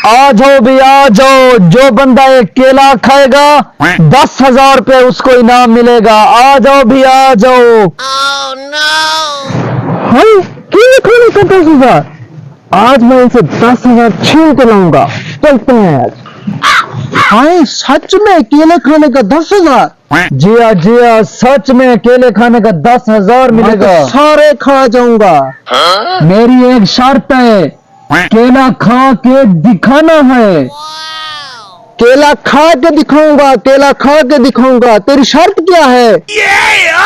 आ जाओ भी आ जाओ, जो बंदा एक केला खाएगा 10,000 रुपये उसको इनाम मिलेगा। आ जाओ भी आ जाओ। हाँ, केले खाने का 10,000? आज मैं इनसे 10,000 छीन के लाऊंगा। चलते हैं आज। हाय, सच में केले खाने का 10,000? जी हाँ, सच में केले खाने का 10,000 मिलेगा। मैं तो सारे खा जाऊंगा। मेरी एक शर्त है, केला खा के दिखाना है। केला खा के दिखाऊंगा, केला खा के दिखाऊंगा। तेरी शर्त क्या है?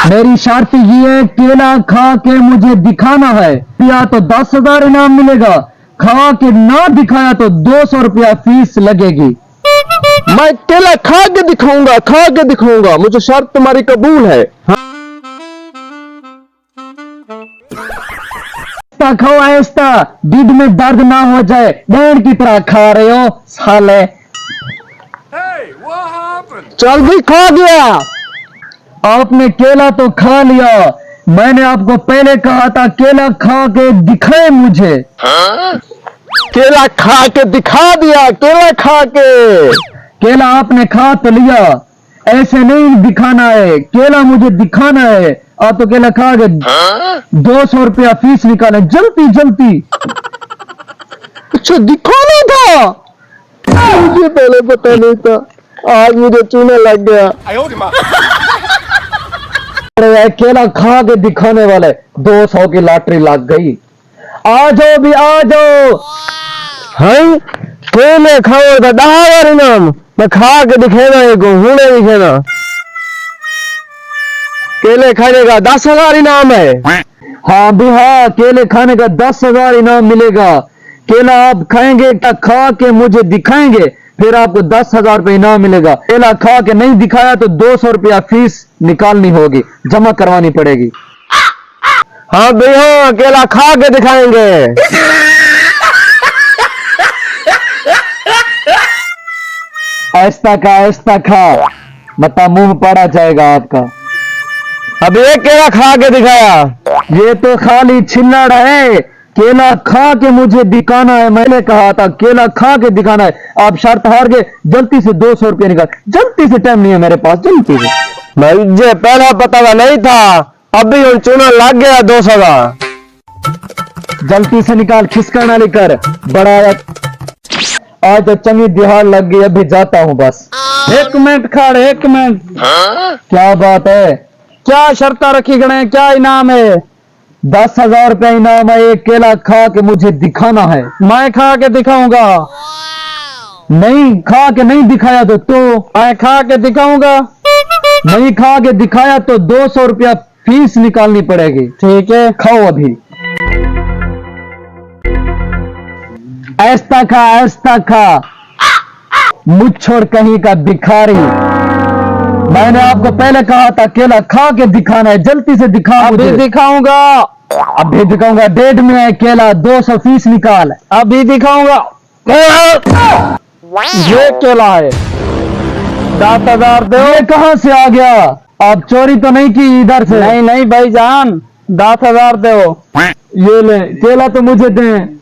मेरी शर्त ये है, केला खा के मुझे दिखाना है। या तो 10,000 इनाम मिलेगा, खा के ना दिखाया तो 200 रुपया फीस लगेगी। मैं केला खा के दिखाऊंगा, खा के दिखाऊंगा। मुझे शर्त तुम्हारी कबूल है। ऐसा खाओ, ऐसा ढिड में दर्द ना हो जाए। बैंड की तरह खा रहे हो साले। चल भी, खा गया। आपने केला तो खा लिया, मैंने आपको पहले कहा था केला खा के दिखाए मुझे। केला खा के दिखा दिया, केला खा के। केला आपने खा तो लिया, ऐसे नहीं दिखाना है, केला मुझे दिखाना है। आप तो केला खा के 200 रुपया फीस निकाले, जल्दी जल्दी। अच्छा, दिखाना था? मुझे पहले पता नहीं था। आज मुझे चूना लग गया। अरे केला खा के दिखाने वाले 200 की लॉटरी लग गई। आ जाओ भी आ जाओ। हाय, केले खाओ तो 10,000 इनाम। मैं खा के दिखेगा, एक हुने दिखेगा। केले खाने का 10,000 इनाम है। हाँ भी हाँ, केले खाने का 10,000 इनाम मिलेगा। केला आप खाएंगे, खा के मुझे दिखाएंगे, फिर आपको 10,000 रुपये इनाम मिलेगा। केला खा के नहीं दिखाया तो 200 रुपया फीस निकालनी होगी, जमा करवानी पड़ेगी। हाँ भैया, केला खा के दिखाएंगे। ऐसा खा, मता मुंह पड़ा जाएगा आपका। अब एक केला खा के दिखाया। ये तो खाली छिल्लड़ है, केला खा के मुझे दिखाना है। मैंने कहा था केला खा के दिखाना है। आप शर्त हार गए, जल्दी से 200 रुपये निकाल। जल्दी से, टाइम नहीं है मेरे पास, जल्दी से। मुझे पहला पता था नहीं था, अभी उन चूना लग गया 200 का। जल्दी से निकाल, खिसकाना लेकर बड़ा। आज तो चंगी दिहाड़ लग गई, अभी जाता हूँ बस। एक मिनट खड़, एक मिनट। क्या बात है? क्या शर्ता रखी गणे, क्या इनाम है? 10,000 रुपया इनाम है। एक केला खा के मुझे दिखाना है। मैं खा के दिखाऊंगा। नहीं खा के नहीं दिखाया तो मैं खा के दिखाऊंगा। नहीं खा के दिखाया तो 200 रुपया फीस निकालनी पड़ेगी। ठीक है, खाओ अभी। ऐसा खा, मुझ छोड़ कहीं का भिखारी। मैंने आपको पहले कहा था केला खा के दिखाना है, जल्दी से दिखा। अभी दिखाऊंगा। अभी दिखाऊंगा, डेढ़ में है केला, 200 फीस निकाल। अभी दिखाऊंगा। ये केला है, 10,000 दो। ये कहां से आ गया? आप चोरी तो नहीं की इधर से? नहीं भाईजान, 10,000 दो। ये ले, केला तो मुझे दें।